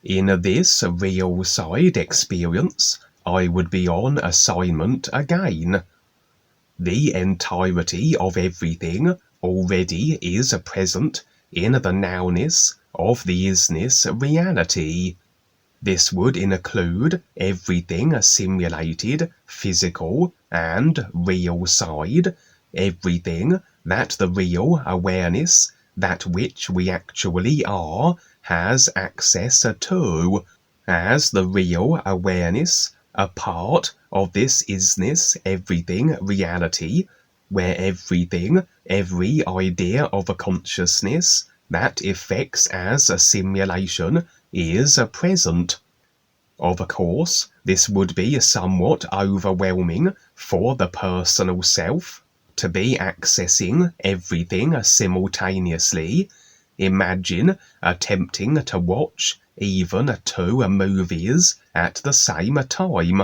In this real side experience, I would be on assignment again. The entirety of everything already is present in the nowness of the isness reality. This would include everything simulated, physical, and real side, everything that the real awareness, that which we actually are, has access to, as the real awareness, a part of this isness everything reality, where everything, every idea of a consciousness that effects as a simulation is present. Of course, this would be somewhat overwhelming for the personal self, to be accessing everything simultaneously. Imagine attempting to watch even 2 movies at the same time,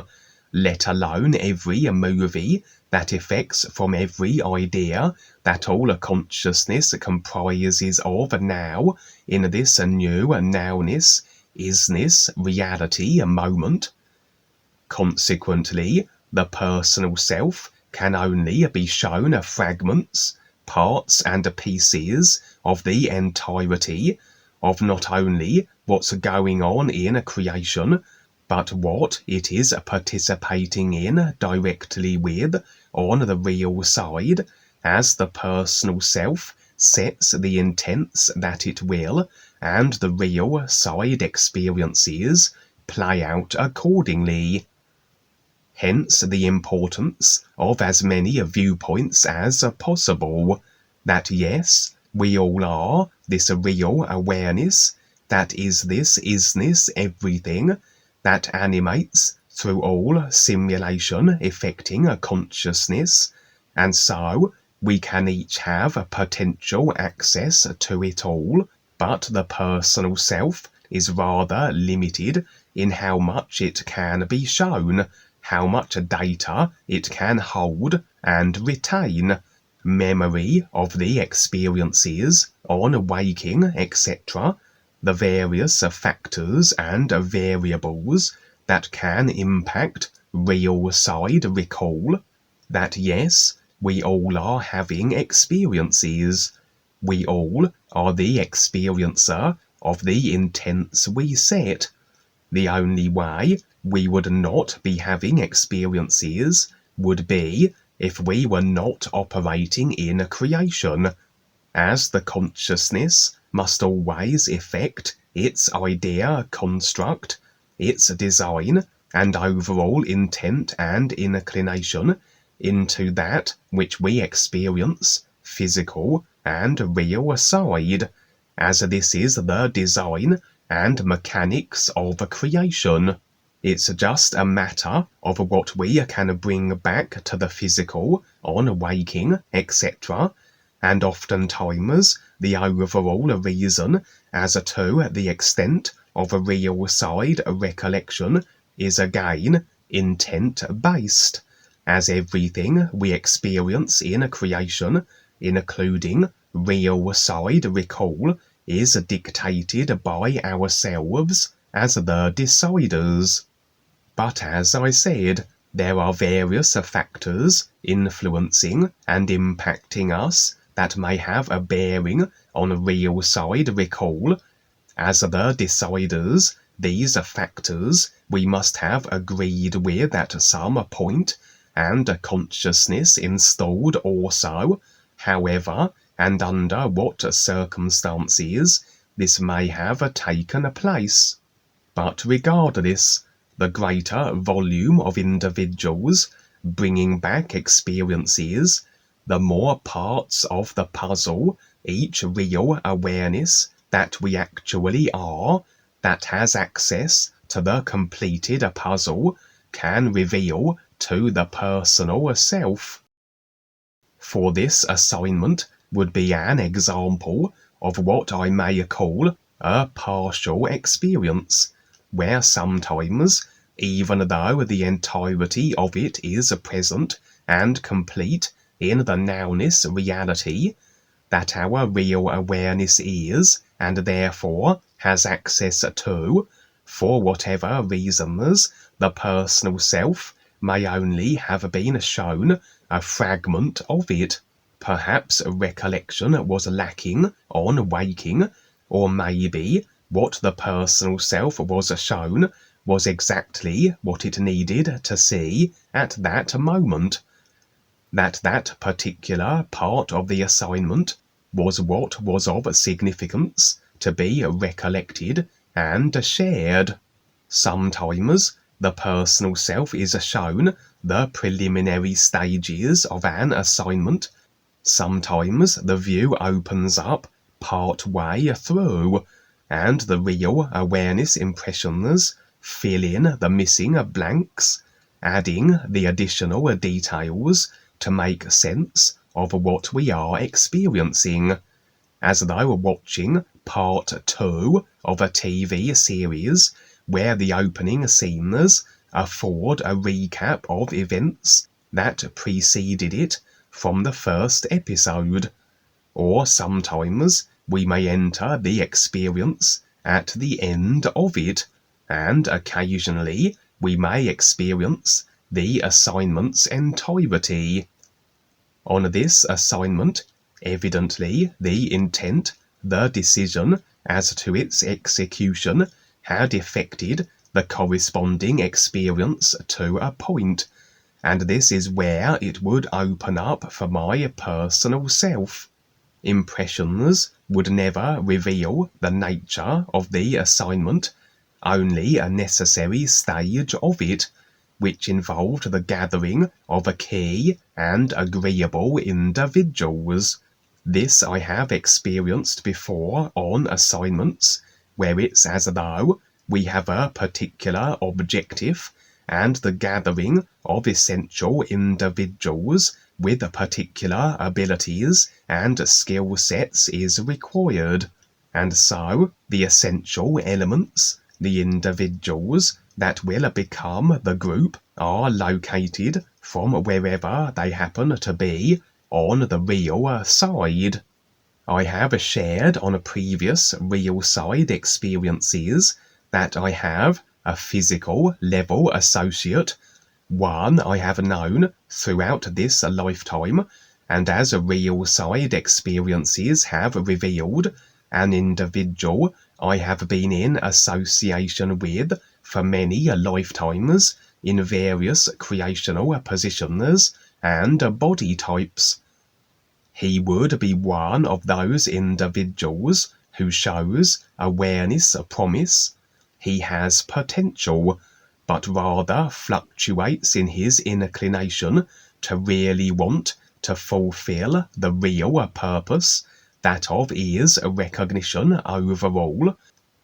let alone every movie that effects from every idea that all consciousness comprises of now in this new nowness, isness, reality moment. Consequently, the personal self can only be shown fragments, parts and pieces of the entirety of not only what's going on in creation, but what it is participating in directly with on the real side, as the personal self sets the intents that it will, and the real side experiences play out accordingly. Hence the importance of as many viewpoints as possible, that yes, we all are this real awareness, that is this isness everything, that animates through all simulation effecting a consciousness, and so we can each have potential access to it all, but the personal self is rather limited in how much it can be shown, how much data it can hold and retain, memory of the experiences on waking, etc., the various factors and variables that can impact real side recall, that yes, we all are having experiences. We all are the experiencer of the intents we set. The only way we would not be having experiences would be if we were not operating in creation, as the consciousness must always effect its idea construct, its design and overall intent and inclination into that which we experience, physical and real side, as this is the design and mechanics of creation. It's just a matter of what we can bring back to the physical on waking, etc., and oftentimes the overall reason as to the extent of a real side recollection is again intent-based, as everything we experience in creation, including real side recall, is dictated by ourselves as the deciders. But as I said, there are various factors influencing and impacting us that may have a bearing on real side recall. As the deciders, these factors we must have agreed with at some point, and a consciousness installed also. However, and under what circumstances this may have taken place. But regardless, the greater volume of individuals bringing back experiences, the more parts of the puzzle each real awareness that we actually are, that has access to the completed puzzle, can reveal to the personal self. For this assignment would be an example of what I may call a partial experience, where sometimes, even though the entirety of it is present and complete in the nowness reality, that our real awareness is, and therefore has access to, for whatever reasons the personal self may only have been shown a fragment of it. Perhaps recollection was lacking on waking, or maybe what the personal self was shown was exactly what it needed to see at that moment. That particular part of the assignment was what was of significance to be recollected and shared. Sometimes the personal self is shown the preliminary stages of an assignment. Sometimes the view opens up part way through, and the real awareness impressions fill in the missing blanks, adding the additional details to make sense of what we are experiencing, as though watching part 2 of a TV series where the opening scenes afford a recap of events that preceded it from the first episode. Or sometimes we may enter the experience at the end of it, and occasionally we may experience the assignment's entirety. On this assignment, evidently the intent, the decision as to its execution, had effected the corresponding experience to a point, and this is where it would open up for my personal self. Impressions would never reveal the nature of the assignment, only a necessary stage of it, which involved the gathering of a key and agreeable individuals. This I have experienced before on assignments, where it's as though we have a particular objective, and the gathering of essential individuals with particular abilities and skill sets is required, and so the essential elements, the individuals that will become the group, are located from wherever they happen to be on the real side. I have shared on previous real side experiences that I have a physical level associate, one I have known throughout this lifetime, and as real side experiences have revealed, an individual I have been in association with for many lifetimes in various creational positions and body types. He would be one of those individuals who shows awareness promise. He has potential, but rather fluctuates in his inclination to really want to fulfill the real purpose, that of is recognition overall.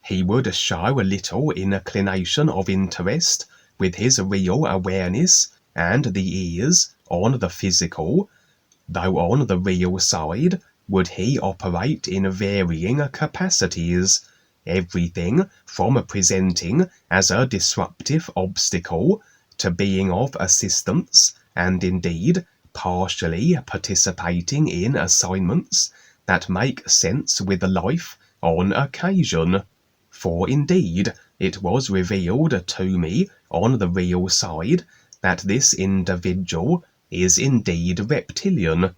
He would show a little inclination of interest with his real awareness and the ears on the physical, though on the real side would he operate in varying capacities, everything from presenting as a disruptive obstacle to being of assistance, and indeed partially participating in assignments that make sense with life on occasion. For indeed it was revealed to me on the real side that this individual is indeed reptilian,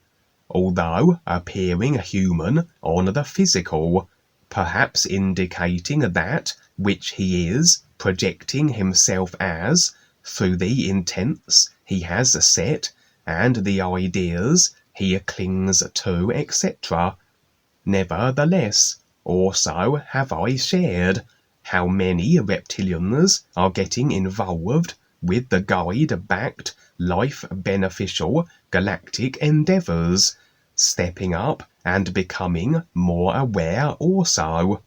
although appearing human on the physical, perhaps indicating that which he is projecting himself as through the intents he has set and the ideas he clings to, etc. Nevertheless, also have I shared how many reptilians are getting involved with the guide-backed, life-beneficial galactic endeavours, stepping up and becoming more aware also,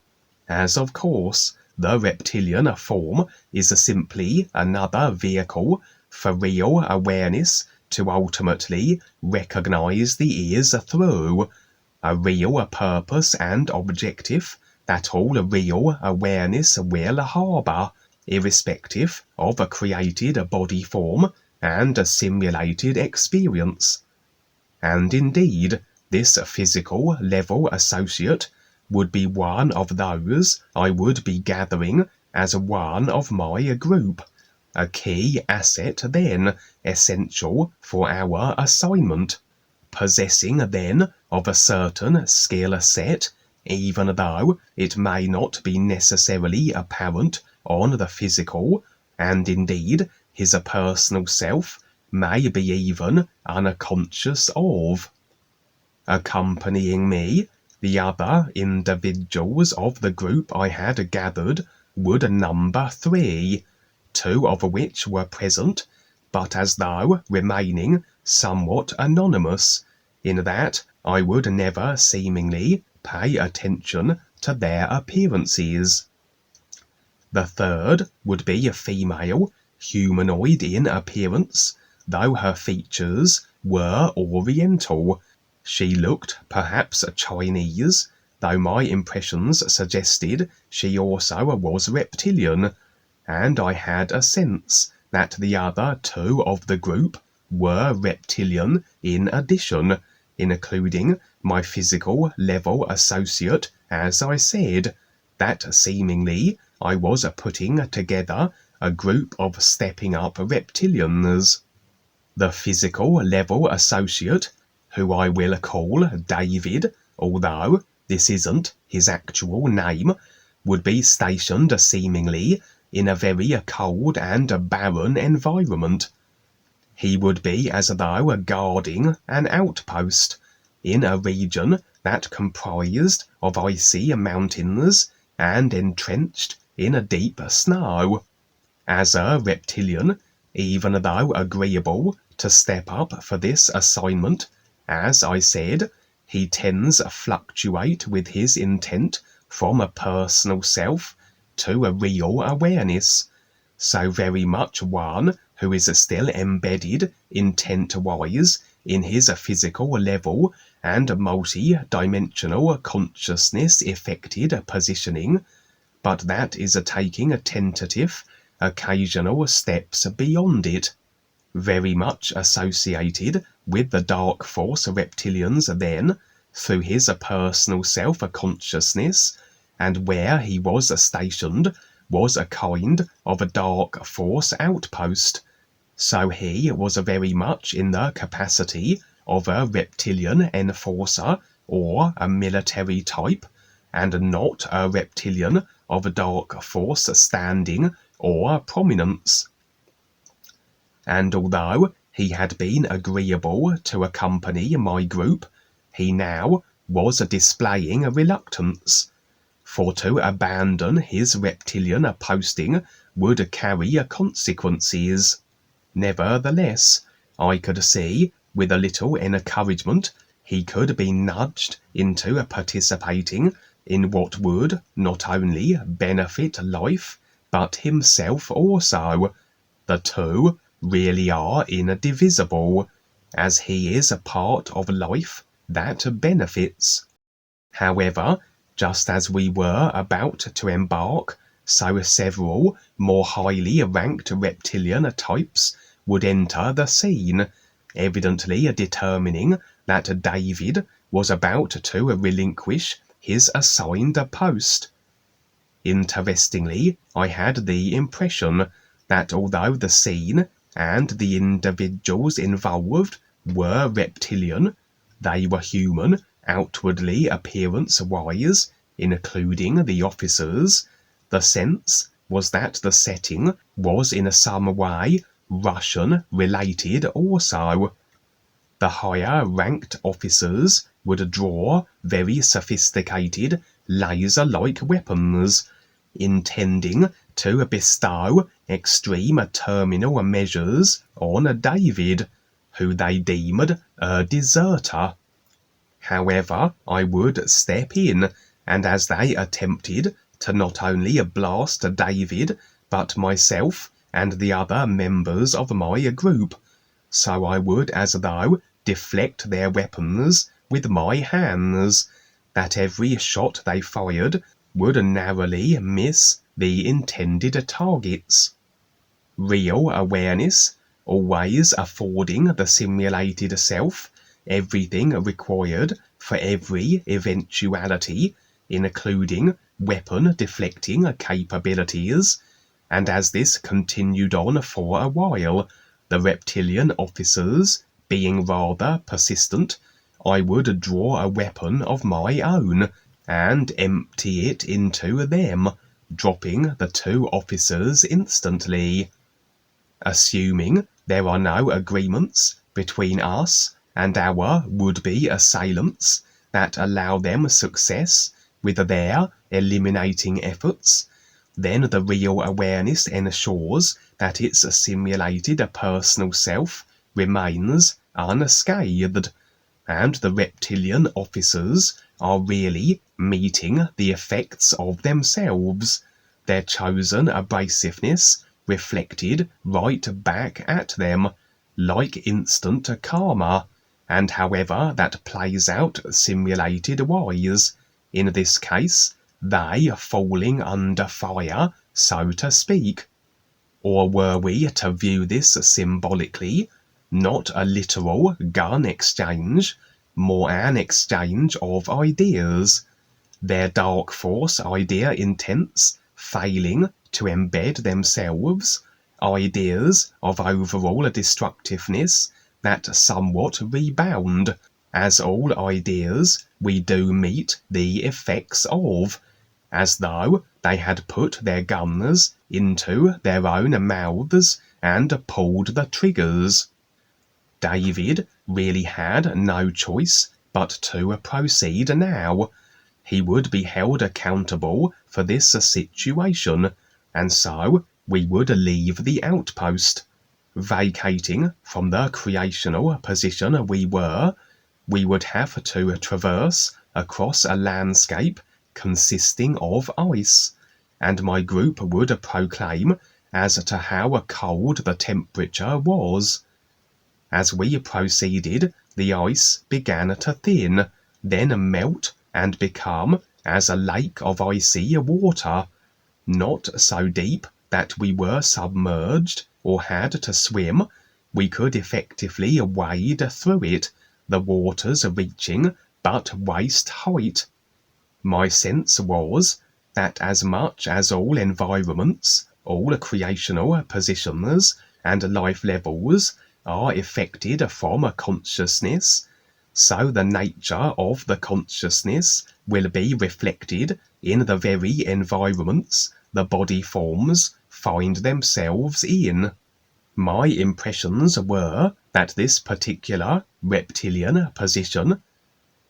as of course the reptilian form is simply another vehicle for real awareness to ultimately recognise the ears through, a real purpose and objective that all real awareness will harbour, irrespective of a created body form and a simulated experience. And indeed, this physical level associate would be one of those I would be gathering as one of my group, a key asset then essential for our assignment, possessing then of a certain skill set, even though it may not be necessarily apparent on the physical, and indeed his personal self may be even unconscious of. Accompanying me, the other individuals of the group I had gathered would number 3, 2 of which were present, but as though remaining somewhat anonymous, in that I would never seemingly pay attention to their appearances. The third would be a female, humanoid in appearance, though her features were oriental. She looked perhaps Chinese, though my impressions suggested she also was reptilian, and I had a sense that the other 2 of the group were reptilian in addition, including my physical level associate, as I said, that seemingly I was putting together a group of StepUP reptilians. The physical level associate, who I will call David, although this isn't his actual name, would be stationed seemingly in a very cold and barren environment. He would be as though guarding an outpost in a region that comprised of icy mountains and entrenched in a deep snow. As a reptilian, even though agreeable to step up for this assignment, as I said, he tends fluctuate with his intent from a personal self to a real awareness, so very much one who is still embedded intent-wise in his physical level and multi-dimensional consciousness-affected positioning, but that is taking tentative, occasional steps beyond it, very much associated with the dark force reptilians then, through his personal self-consciousness, and where he was stationed was a kind of a dark force outpost. So he was very much in the capacity of a reptilian enforcer or a military type, and not a reptilian of a dark force standing or prominence. And although he had been agreeable to accompany my group, he now was displaying reluctance, for to abandon his reptilian posting would carry consequences. Nevertheless, I could see, with a little encouragement, he could be nudged into participating in what would not only benefit life, but himself also. The 2 really are indivisible, as he is a part of life that benefits. However, just as we were about to embark, so several more highly ranked reptilian types would enter the scene, evidently determining that David was about to relinquish his assigned post. Interestingly, I had the impression that although the scene and the individuals involved were reptilian, they were human outwardly appearance-wise, including the officers. The sense was that the setting was in some way Russian-related also. The higher-ranked officers would draw very sophisticated laser-like weapons, intending to bestow extreme terminal measures on David, who they deemed a deserter. However, I would step in, and as they attempted to not only blast David, but myself and the other members of my group, so I would as though deflect their weapons with my hands, that every shot they fired would narrowly miss the intended targets. Real awareness, always affording the simulated self everything required for every eventuality, including weapon deflecting capabilities, and as this continued on for a while, the reptilian officers being rather persistent, I would draw a weapon of my own and empty it into them, dropping the 2 officers instantly. Assuming there are no agreements between us and our would-be assailants that allow them success with their eliminating efforts, then the real awareness ensures that its simulated personal self remains unscathed, and the reptilian officers are really meeting the effects of themselves, their chosen abrasiveness reflected right back at them, like instant karma, and however that plays out simulated wise, in this case, they falling under fire, so to speak. Or were we to view this symbolically, not a literal gun exchange, more an exchange of ideas, their dark force idea intents failing to embed themselves, ideas of overall destructiveness that somewhat rebound, as all ideas we do meet the effects of, as though they had put their guns into their own mouths and pulled the triggers. David really had no choice but to proceed now. He would be held accountable for this situation, and so we would leave the outpost. Vacating from the creational position we would have to traverse across a landscape consisting of ice, and my group would proclaim as to how cold the temperature was. As we proceeded, the ice began to thin, then melt and become as a lake of icy water, not so deep that we were submerged or had to swim. We could effectively wade through it, the waters reaching but waist height. My sense was that as much as all environments, all creational positions and life levels are affected from a consciousness, so the nature of the consciousness will be reflected in the very environments the body forms find themselves in. My impressions were that this particular reptilian position,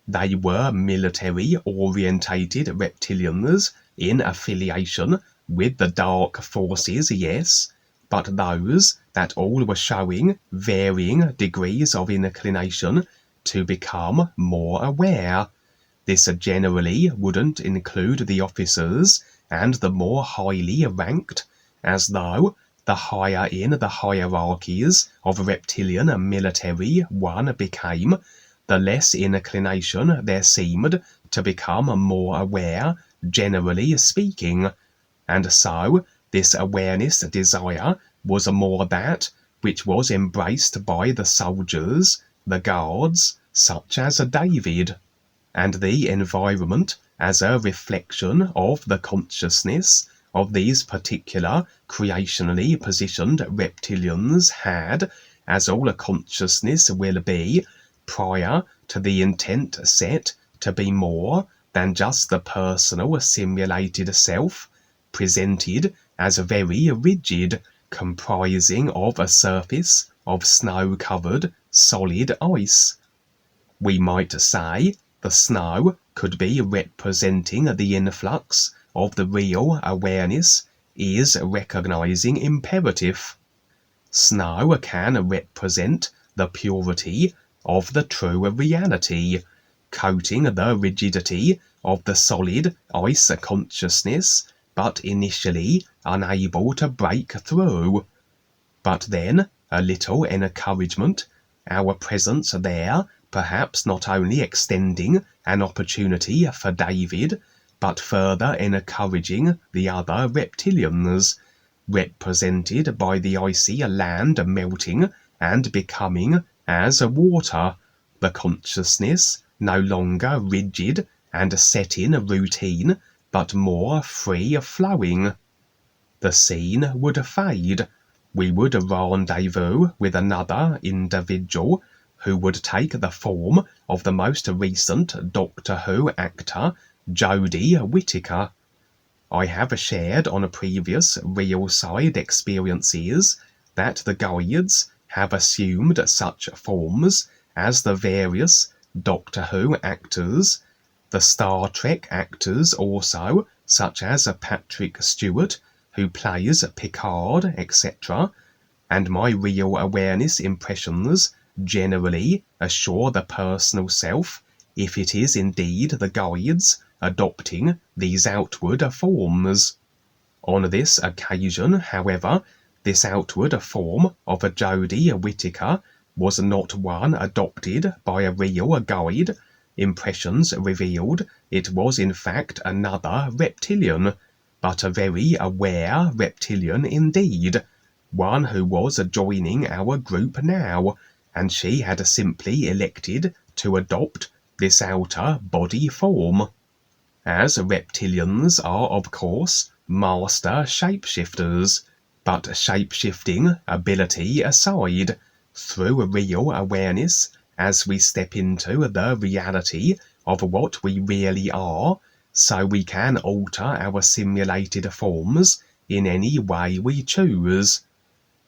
they were military-orientated reptilians in affiliation with the dark forces, yes, but those that all were showing varying degrees of inclination to become more aware. This generally wouldn't include the officers and the more highly ranked, as though the higher in the hierarchies of reptilian military one became, the less inclination there seemed to become more aware, generally speaking, and so this awareness desire was more that which was embraced by the soldiers, the guards, such as David, and the environment as a reflection of the consciousness of these particular creationally positioned reptilians had, as all consciousness will be, prior to the intent set to be more than just the personal simulated self, presented as very rigid, comprising of a surface of snow-covered solid ice. We might say the snow could be representing the influx of the real awareness is recognizing imperative. Snow can represent the purity of the true reality, coating the rigidity of the solid ice consciousness, but initially unable to break through. But then a little encouragement, our presence there perhaps not only extending an opportunity for David, but further encouraging the other reptilians, represented by the icy land melting and becoming as water, the consciousness no longer rigid and set in routine, but more free-flowing. The scene would fade. We would rendezvous with another individual who would take the form of the most recent Doctor Who actor, Jodie Whittaker. I have shared on previous real side experiences that the guides have assumed such forms as the various Doctor Who actors, the Star Trek actors also, such as Patrick Stewart, who plays Picard, etc., and my real awareness impressions generally assure the personal self if it is indeed the guides adopting these outward forms. On this occasion, however, this outward form of a Jodie Whittaker was not one adopted by a real guide. Impressions revealed it was in fact another reptilian, but a very aware reptilian indeed, one who was joining our group now, and she had simply elected to adopt this outer body form. As reptilians are of course master shapeshifters, but shapeshifting ability aside, through real awareness, as we step into the reality of what we really are, so we can alter our simulated forms in any way we choose.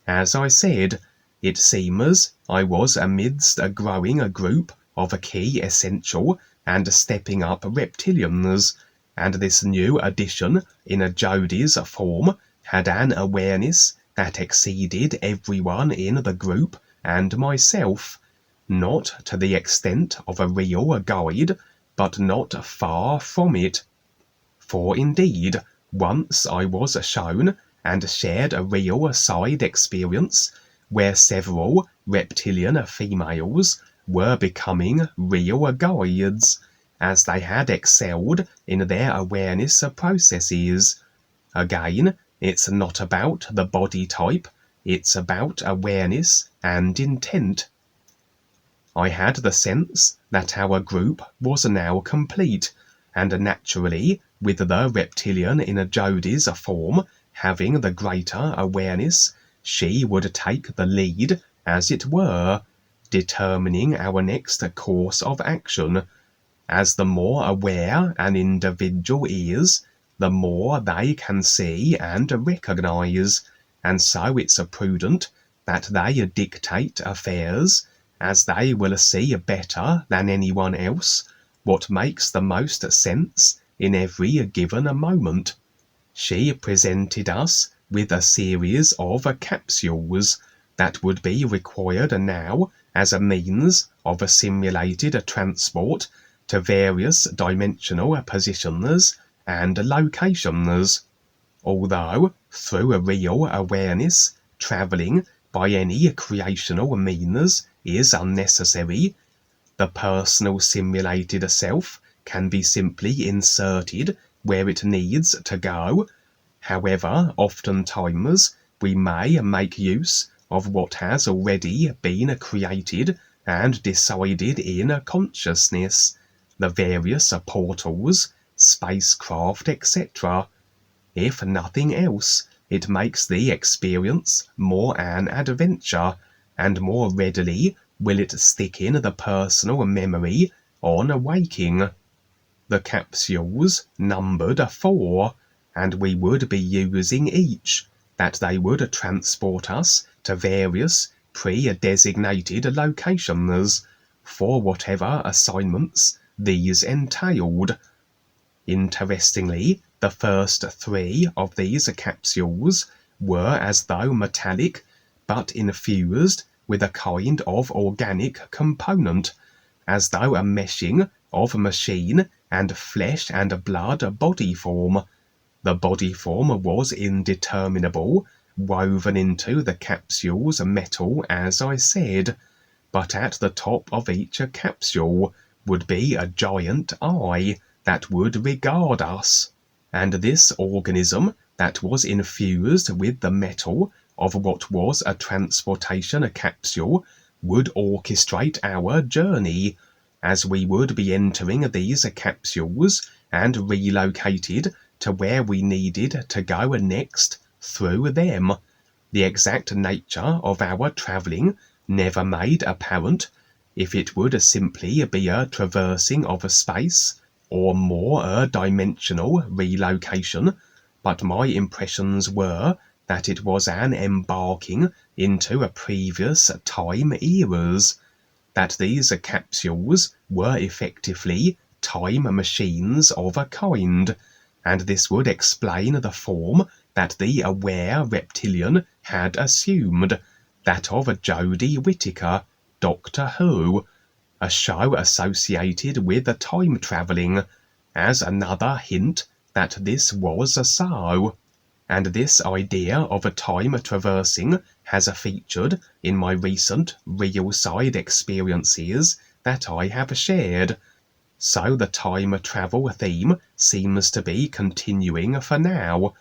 As I said, it seems I was amidst a growing group of key essential and stepping up reptilians, and this new addition in a Jodie's form had an awareness that exceeded everyone in the group and myself, not to the extent of a real guide, but not far from it. For indeed, once I was shown and shared a real side experience where several reptilian females were becoming real guides, as they had excelled in their awareness processes. Again, it's not about the body type, it's about awareness and intent. I had the sense that our group was now complete, and naturally, with the reptilian in a Jodie's form having the greater awareness, she would take the lead, as it were, determining our next course of action. As the more aware an individual is, the more they can see and recognize, and so it's prudent that they dictate affairs, as they will see better than anyone else what makes the most sense in every given moment. She presented us with a series of capsules that would be required now as a means of a simulated transport to various dimensional positions and locations. Although, through a real awareness, travelling by any creational means is unnecessary, the personal simulated self can be simply inserted where it needs to go. However, oftentimes we may make use of what has already been created and decided in consciousness, the various portals, spacecraft, etc. If nothing else, it makes the experience more an adventure, and more readily will it stick in the personal memory on awaking. The capsules numbered 4, and we would be using each, that they would transport us to various pre-designated locations, for whatever assignments these entailed. Interestingly, the first 3 of these capsules were as though metallic, but infused with a kind of organic component, as though a meshing of machine and flesh and blood body form. The body form was indeterminable, woven into the capsule's metal, as I said, but at the top of each capsule would be a giant eye that would regard us, and this organism that was infused with the metal of what was a transportation capsule would orchestrate our journey, as we would be entering these capsules and relocated to where we needed to go next through them. The exact nature of our travelling never made apparent, if it would simply be a traversing of a space or more a dimensional relocation, but my impressions were that it was an embarking into a previous time eras, that these capsules were effectively time machines of a kind, and this would explain the form that the aware reptilian had assumed, that of Jodie Whittaker, Doctor Who, a show associated with time travelling, as another hint that this was so. And this idea of a time traversing has featured in my recent real side experiences that I have shared. So the time travel theme seems to be continuing for now.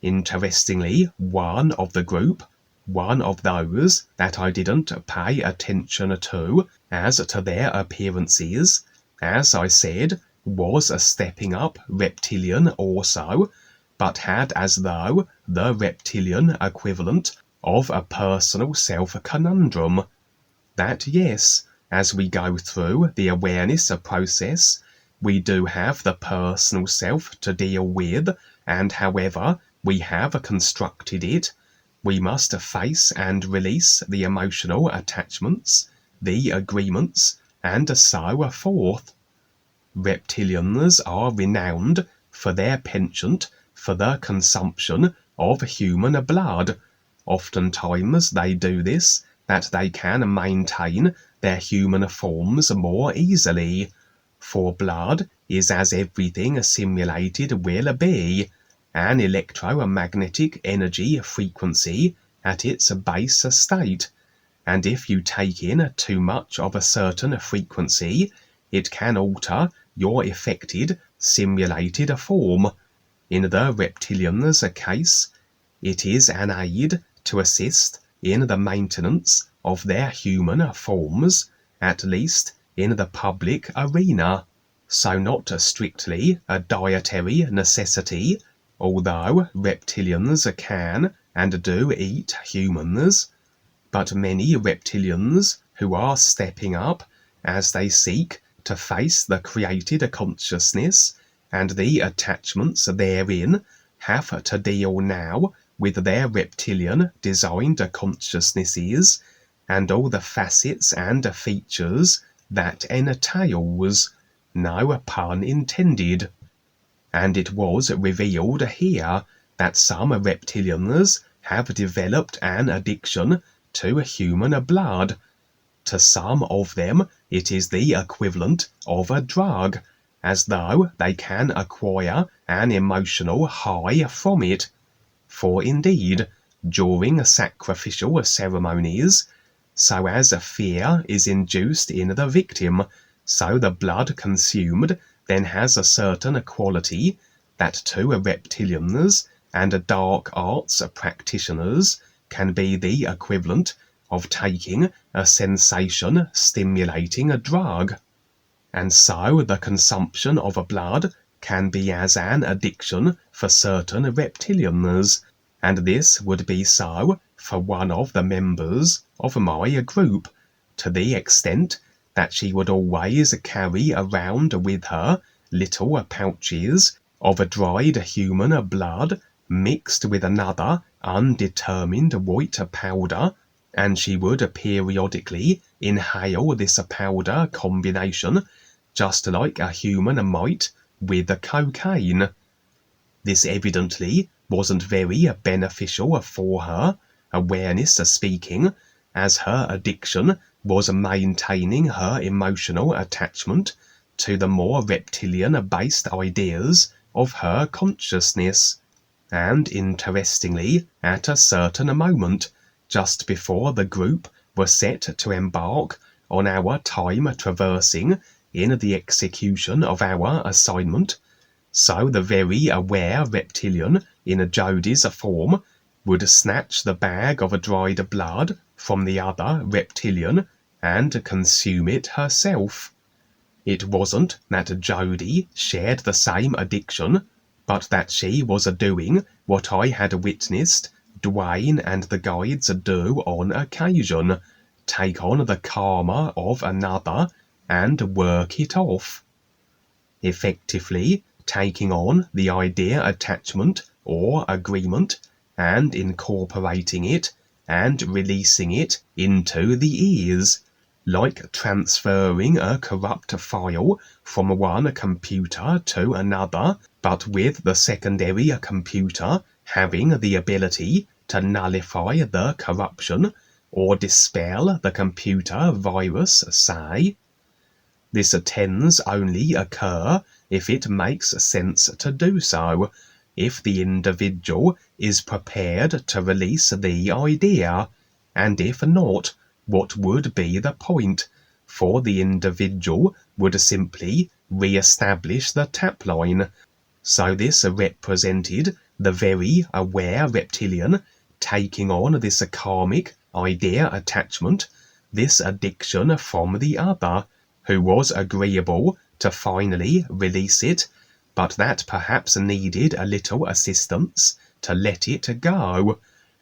Interestingly, one of the group, one of those that I didn't pay attention to as to their appearances, as I said, was a StepUP reptilian also, but had as though the reptilian equivalent of a personal self-conundrum. That yes, as we go through the awareness process, we do have the personal self to deal with, and however we have constructed it, we must face and release the emotional attachments, the agreements, and so forth. Reptilians are renowned for their penchant for the consumption of human blood. Oftentimes they do this that they can maintain their human forms more easily, for blood is, as everything simulated will be, an electromagnetic energy frequency at its base state, and if you take in too much of a certain frequency, it can alter your affected simulated form. In the reptilians' case, it is an aid to assist in the maintenance of their human forms, at least in the public arena. So not strictly a dietary necessity, although reptilians can and do eat humans, but many reptilians who are stepping up as they seek to face the created consciousness and the attachments therein have to deal now with their reptilian designed consciousnesses and all the facets and features that entails, no pun intended. And it was revealed here that some reptilians have developed an addiction to human blood. To some of them it is the equivalent of a drug, as though they can acquire an emotional high from it. For indeed, during sacrificial ceremonies, so as fear is induced in the victim, so the blood consumed then has a certain quality that to reptilians and dark arts practitioners can be the equivalent of taking a sensation-stimulating drug. And so the consumption of blood can be as an addiction for certain reptilians, and this would be so for one of the members of my group, to the extent that she would always carry around with her little pouches of dried human blood mixed with another undetermined white powder, and she would periodically inhale this powder combination just like a human might with cocaine. This evidently wasn't very beneficial for her, awareness speaking, as her addiction was maintaining her emotional attachment to the more reptilian-based ideas of her consciousness. And interestingly, at a certain moment, just before the group were set to embark on our time traversing in the execution of our assignment, so the very aware reptilian in Jodie's form would snatch the bag of dried blood from the other reptilian and consume it herself. It wasn't that Jodie shared the same addiction, but that she was doing what I had witnessed Dwayne and the guides do on occasion, take on the karma of another and work it off. Effectively taking on the idea attachment or agreement and incorporating it and releasing it into the ears, like transferring a corrupt file from one computer to another, but with the secondary computer having the ability to nullify the corruption or dispel the computer virus, say. This tends only occur if it makes sense to do so, if the individual is prepared to release the idea, and if not, what would be the point? For the individual would simply re-establish the tap line. So this represented the very aware reptilian taking on this karmic idea attachment, this addiction from the other, who was agreeable to finally release it, but that perhaps needed a little assistance to let it go.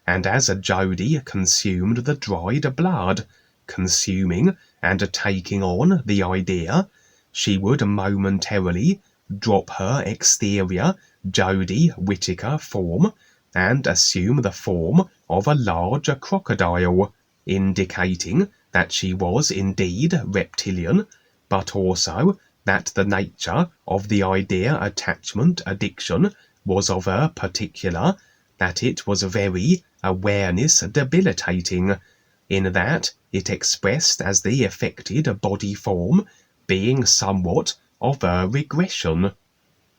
And as Jodie consumed the dried blood, consuming and taking on the idea, she would momentarily drop her exterior Jodie Whittaker form and assume the form of a large crocodile, indicating that she was indeed reptilian, but also that the nature of the idea attachment addiction was of a particular, that it was very awareness debilitating, in that it expressed as the affected body form being somewhat of a regression.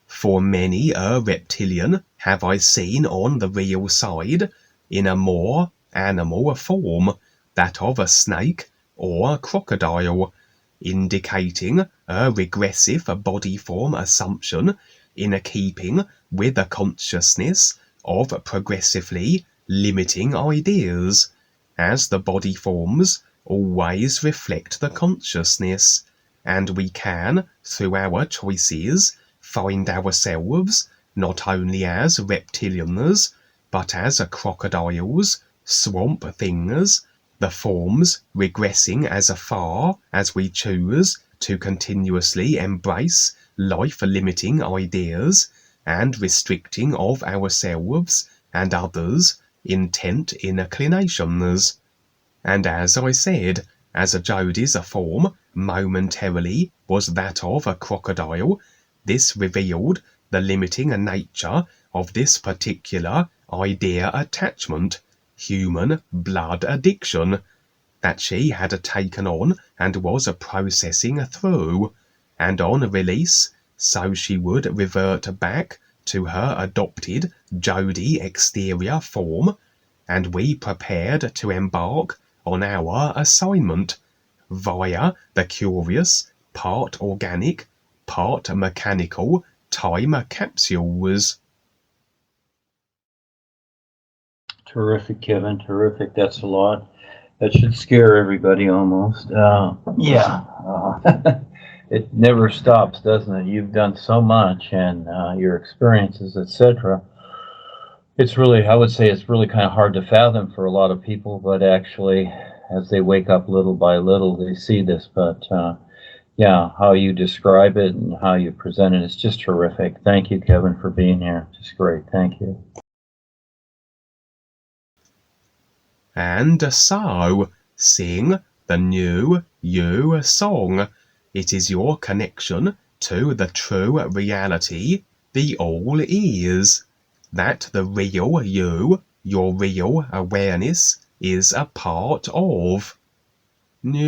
For many a reptilian have I seen on the real side, in a more animal form, that of a snake or crocodile, indicating a regressive body form assumption in keeping with a consciousness of progressively limiting ideas, as the body forms always reflect the consciousness, and we can, through our choices, find ourselves not only as reptilians, but as crocodiles, swamp things, the forms regressing as far as we choose to continuously embrace life-limiting ideas and restricting of ourselves and others' intent inclinations. And as I said, as Jodie's form momentarily was that of a crocodile, this revealed the limiting nature of this particular idea attachment, human blood addiction, that she had taken on and was processing through, and on release, so she would revert back to her adopted Jodie exterior form, and we prepared to embark on our assignment via the curious, part organic, part mechanical time capsules. Terrific, Kevin. Terrific. That's a lot. That should scare everybody almost. It never stops, doesn't it? You've done so much, and your experiences, etc. It's really, I would say, it's really kind of hard to fathom for a lot of people, but actually, as they wake up little by little, they see this. But yeah, how you describe it and how you present it is just terrific. Thank you, Kevin, for being here. Just great. Thank you. And so, sing the NUUU song. It is your connection to the true reality, the all is, that the real you, your real awareness, is a part of. NUUU.